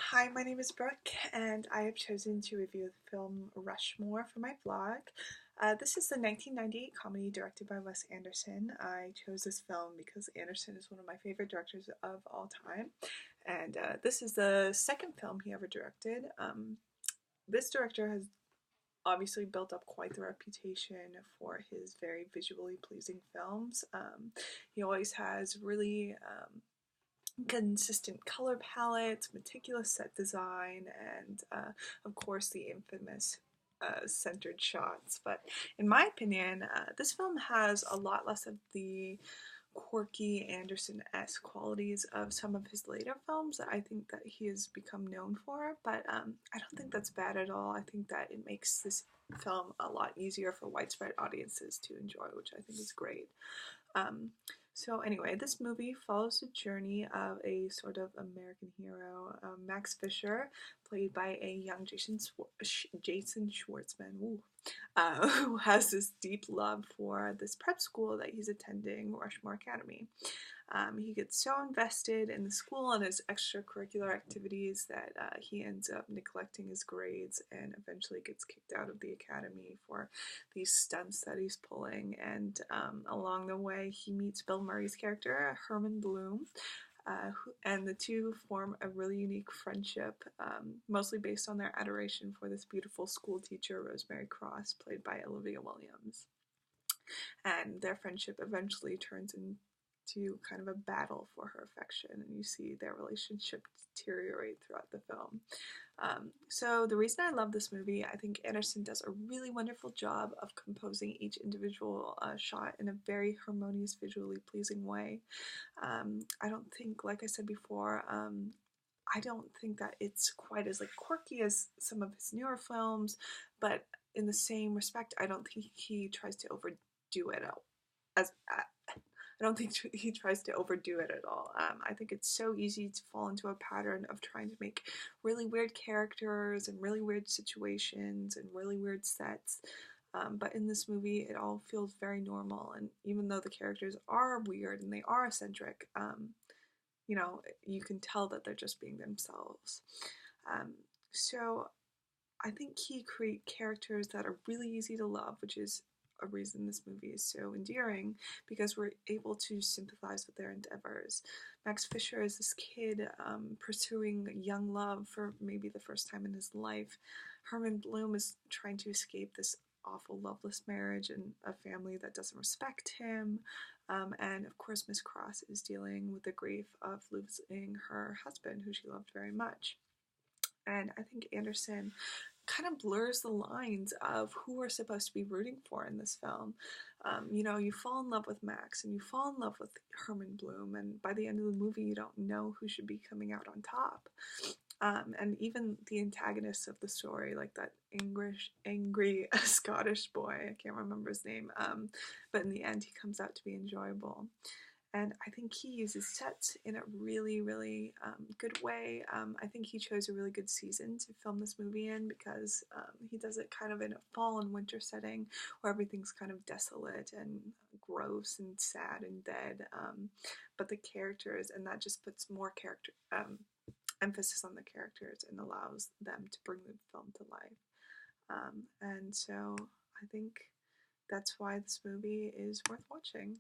Hi, my name is Brooke, and I have chosen to review the film Rushmore for my vlog. This is the 1998 comedy directed by Wes Anderson. I chose this film because Anderson is one of my favorite directors of all time, and this is the second film he ever directed. This director has obviously built up quite the reputation for his very visually pleasing films. He always has really consistent color palettes, meticulous set design, and of course the infamous centered shots. But in my opinion, this film has a lot less of the quirky Anderson-esque qualities of some of his later films that I think that he has become known for, but I don't think that's bad at all. I think that it makes this film a lot easier for widespread audiences to enjoy, which I think is great. Um, so anyway, this movie follows the journey of a sort of American hero, Max Fisher, played by a young Jason Schwartzman, who has this deep love for this prep school that he's attending, Rushmore Academy. He gets so invested in the school and his extracurricular activities that he ends up neglecting his grades and eventually gets kicked out of the academy for these stunts that he's pulling. And along the way, he meets Bill Murray's character, Herman Bloom. And the two form a really unique friendship, mostly based on their adoration for this beautiful school teacher, Rosemary Cross, played by Olivia Williams. And their friendship eventually turns into kind of a battle for her affection, and you see their relationship deteriorate throughout the film. So the reason I love this movie, I think Anderson does a really wonderful job of composing each individual shot in a very harmonious, visually pleasing way. I don't think, like I said before, I don't think that it's quite as like quirky as some of his newer films, but in the same respect, I don't think he tries to overdo it as I don't think he tries to overdo it at all. I think it's so easy to fall into a pattern of trying to make really weird characters and really weird situations and really weird sets. But in this movie, it all feels very normal. And even though the characters are weird and they are eccentric, you can tell that they're just being themselves. Um, so I think he create characters that are really easy to love, which is a reason this movie is so endearing, because we're able to sympathize with their endeavors. Max Fisher is this kid pursuing young love for maybe the first time in his life. Herman Bloom is trying to escape this awful loveless marriage and a family that doesn't respect him. And of course, Miss Cross is dealing with the grief of losing her husband, who she loved very much. And I think Anderson kind of blurs the lines of who we're supposed to be rooting for in this film. You fall in love with Max and you fall in love with Herman Bloom, and by the end of the movie, you don't know who should be coming out on top. And even the antagonists of the story, like that angry Scottish boy, I can't remember his name, but in the end, he comes out to be enjoyable. And I think he uses sets in a really, really good way. I think he chose a really good season to film this movie in, because he does it kind of in a fall and winter setting where everything's kind of desolate and gross and sad and dead. But the characters, and that just puts more emphasis on the characters and allows them to bring the film to life. And so I think that's why this movie is worth watching.